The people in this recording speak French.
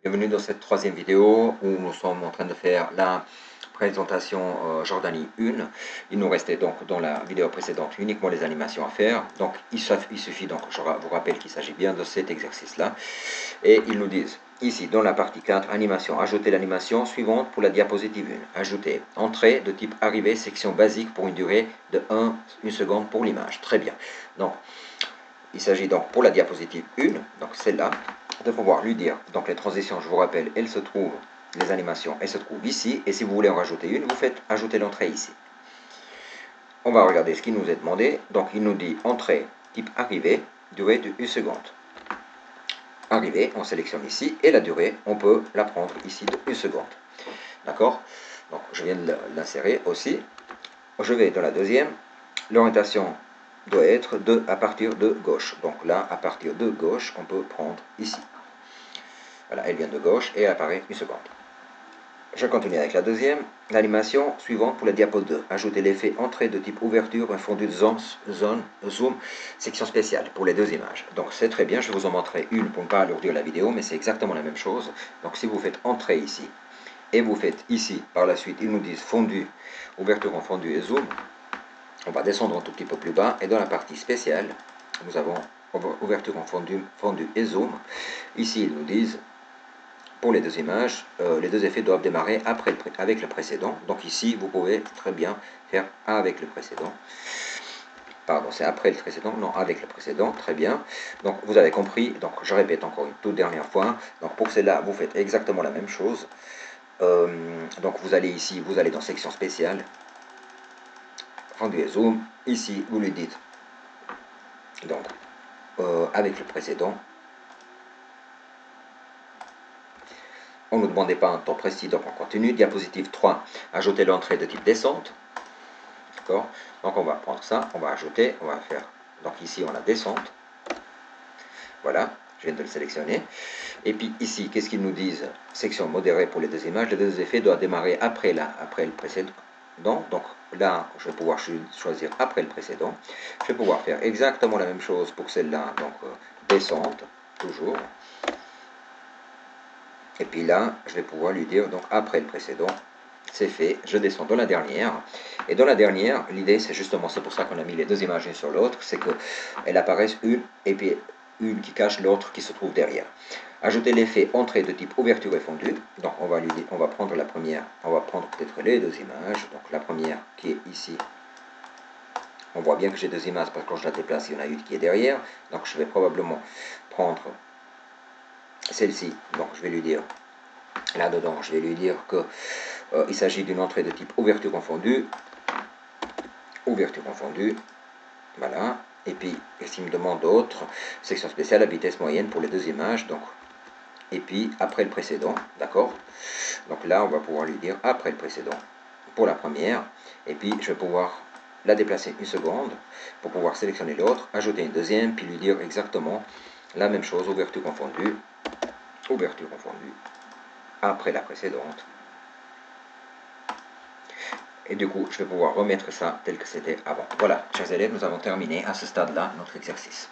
Bienvenue dans cette troisième vidéo où nous sommes en train de faire la présentation Jordanie 1. Il nous restait donc dans la vidéo précédente uniquement les animations à faire. Donc il suffit donc, je vous rappelle qu'il s'agit bien de cet exercice-là. Et ils nous disent ici dans la partie 4, animation, ajouter l'animation suivante pour la diapositive 1. Ajouter entrée de type arrivée, section basique pour une durée de 1 seconde pour l'image. Très bien. Donc il s'agit donc pour la diapositive 1, donc celle-là, de pouvoir lui dire, donc les transitions, je vous rappelle, elles se trouvent, les animations, elles se trouvent ici, et si vous voulez en rajouter une, vous faites ajouter l'entrée ici. On va regarder ce qui nous est demandé, donc il nous dit entrée, type arrivée, durée de 1 seconde. Arrivée, on sélectionne ici, et la durée, on peut la prendre ici de 1 seconde. D'accord? Donc je viens de l'insérer aussi. Je vais dans la deuxième, l'orientation doit être à partir de gauche. Donc là, à partir de gauche, on peut prendre ici. Voilà, elle vient de gauche et elle apparaît 1 seconde. Je continue avec la deuxième. L'animation suivante pour la diapo 2. Ajouter l'effet entrée de type ouverture, un fondu de zoom, section spéciale pour les deux images. Donc c'est très bien, je vais vous en montrer une pour ne pas alourdir la vidéo, mais c'est exactement la même chose. Donc si vous faites entrée ici, et vous faites ici, par la suite, ils nous disent fondu, ouverture en fondu et zoom. On va descendre un tout petit peu plus bas et dans la partie spéciale, nous avons ouverture en fondu et zoom. Ici, ils nous disent, pour les deux images, les deux effets doivent démarrer avec le précédent. Donc ici, vous pouvez très bien faire avec le précédent. Pardon, c'est après le précédent, non, avec le précédent, très bien. Donc vous avez compris, donc je répète encore une toute dernière fois. Donc pour celle-là, vous faites exactement la même chose. Donc vous allez ici, vous allez dans section spéciale, rendu et zoom, ici vous lui dites donc avec le précédent, on ne nous demandait pas un temps précis, donc on continue. Diapositive 3, ajouter l'entrée de type descente, d'accord, donc on va prendre ça, on va ajouter, on va faire, donc ici on a descente, voilà, je viens de le sélectionner, et puis ici, qu'est-ce qu'ils nous disent? Section modérée pour les deux images, les deux effets doivent démarrer après le précédent. Donc là, je vais pouvoir choisir après le précédent. Je vais pouvoir faire exactement la même chose pour celle-là, donc descente, toujours. Et puis là, je vais pouvoir lui dire, donc après le précédent, c'est fait, je descends dans la dernière. Et dans la dernière, l'idée, c'est justement, c'est pour ça qu'on a mis les deux images l'une sur l'autre, c'est qu'elles apparaissent une, et puis une qui cache l'autre qui se trouve derrière. Ajouter l'effet entrée de type ouverture et fondu. Donc on va prendre la première, on va prendre peut-être les deux images. Donc la première qui est ici. On voit bien que j'ai deux images parce que quand je la déplace, il y en a une qui est derrière. Donc je vais probablement prendre celle-ci. Donc je vais lui dire, là-dedans, je vais lui dire que il s'agit d'une entrée de type ouverture confondue. Ouverture confondue. Voilà. Et puis, s'il me demande d'autres, section spéciale à vitesse moyenne pour les deux images. Donc, et puis après le précédent, d'accord? Donc là, on va pouvoir lui dire après le précédent pour la première, et puis je vais pouvoir la déplacer 1 seconde pour pouvoir sélectionner l'autre, ajouter une deuxième, puis lui dire exactement la même chose, ouverture confondue, après la précédente. Et du coup, je vais pouvoir remettre ça tel que c'était avant. Voilà, chers élèves, nous avons terminé à ce stade-là notre exercice.